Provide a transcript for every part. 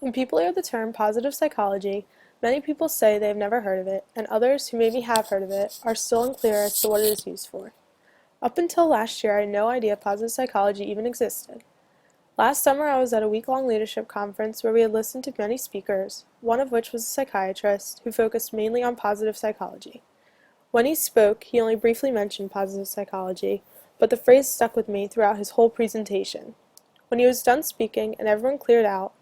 When people hear the term positive psychology, many people say they have never heard of it, and others who maybe have heard of it are still unclear as to what it is used for. Up until last year, I had no idea positive psychology even existed. Last summer, I was at a week-long leadership conference where we had listened to many speakers, one of which was a psychiatrist who focused mainly on positive psychology. When he spoke, he only briefly mentioned positive psychology, but the phrase stuck with me throughout his whole presentation. When he was done speaking and everyone cleared out,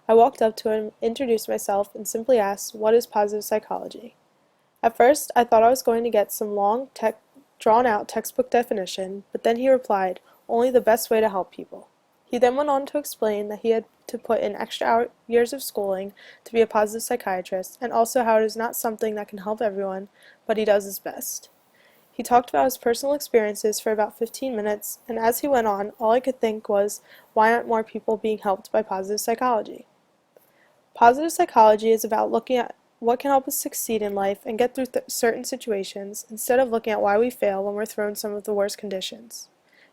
I walked up to him, introduced myself, and simply asked, "What is positive psychology?" At first, I thought I was going to get some long, drawn-out textbook definition, but then he replied, "Only the best way to help people." He then went on to explain that he had to put in extra years of schooling to be a positive psychiatrist, and also how it is not something that can help everyone, but he does his best. He talked about his personal experiences for about 15 minutes, and as he went on, all I could think was, why aren't more people being helped by positive psychology? Positive psychology is about looking at what can help us succeed in life and get through certain situations, instead of looking at why we fail when we're thrown some of the worst conditions.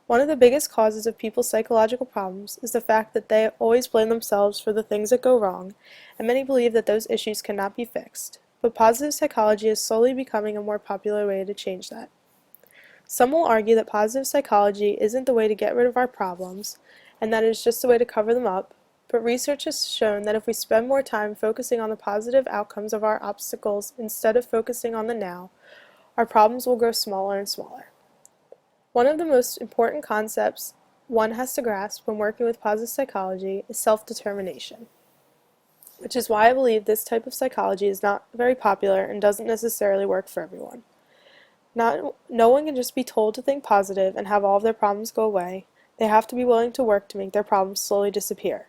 One of the biggest causes of people's psychological problems is the fact that they always blame themselves for the things that go wrong, and many believe that those issues cannot be fixed. But positive psychology is slowly becoming a more popular way to change that. Some will argue that positive psychology isn't the way to get rid of our problems, and that it is just a way to cover them up, but research has shown that if we spend more time focusing on the positive outcomes of our obstacles instead of focusing on the now, our problems will grow smaller and smaller. One of the most important concepts one has to grasp when working with positive psychology is self-determination, which is why I believe this type of psychology is not very popular and doesn't necessarily work for everyone. No one can just be told to think positive and have all of their problems go away. They have to be willing to work to make their problems slowly disappear.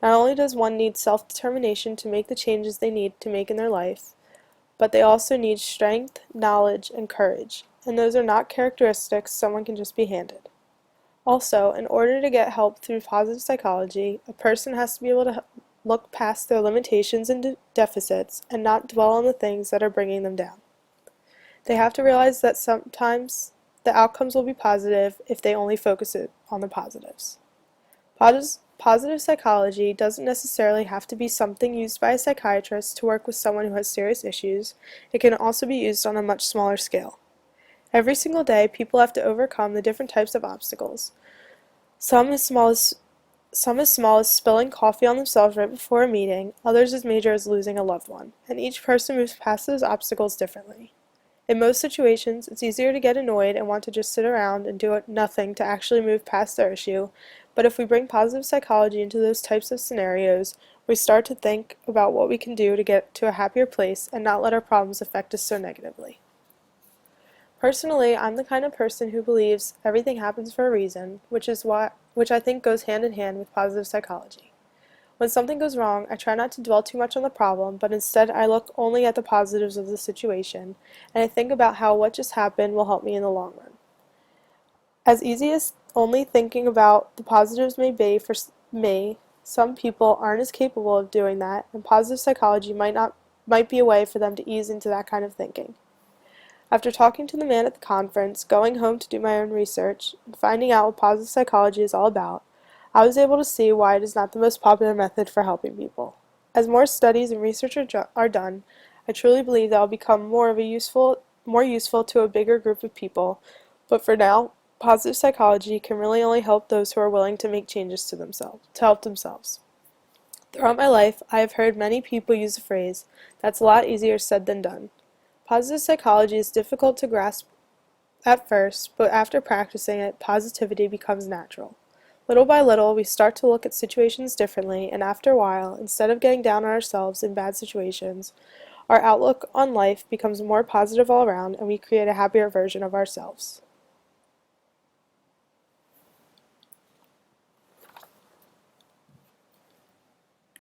Not only does one need self-determination to make the changes they need to make in their life, but they also need strength, knowledge, and courage, and those are not characteristics someone can just be handed. Also, in order to get help through positive psychology, a person has to be able to look past their limitations and deficits and not dwell on the things that are bringing them down. They have to realize that sometimes the outcomes will be positive if they only focus on the positives. Positive psychology doesn't necessarily have to be something used by a psychiatrist to work with someone who has serious issues. It can also be used on a much smaller scale. Every single day, people have to overcome the different types of obstacles. Some as small as spilling coffee on themselves right before a meeting, others as major as losing a loved one, and each person moves past those obstacles differently. In most situations, it's easier to get annoyed and want to just sit around and do nothing to actually move past their issue, but if we bring positive psychology into those types of scenarios, we start to think about what we can do to get to a happier place and not let our problems affect us so negatively. Personally, I'm the kind of person who believes everything happens for a reason, which I think goes hand in hand with positive psychology. When something goes wrong, I try not to dwell too much on the problem, but instead I look only at the positives of the situation, and I think about how what just happened will help me in the long run. As easy as only thinking about the positives may be for me, some people aren't as capable of doing that, and positive psychology might be a way for them to ease into that kind of thinking. After talking to the man at the conference, going home to do my own research, and finding out what positive psychology is all about, I was able to see why it is not the most popular method for helping people. As more studies and research are done, I truly believe that it will become more useful to a bigger group of people, but for now, positive psychology can really only help those who are willing to make changes to help themselves. Throughout my life, I have heard many people use the phrase, "That's a lot easier said than done." Positive psychology is difficult to grasp at first, but after practicing it, positivity becomes natural. Little by little, we start to look at situations differently, and after a while, instead of getting down on ourselves in bad situations, our outlook on life becomes more positive all around, and we create a happier version of ourselves.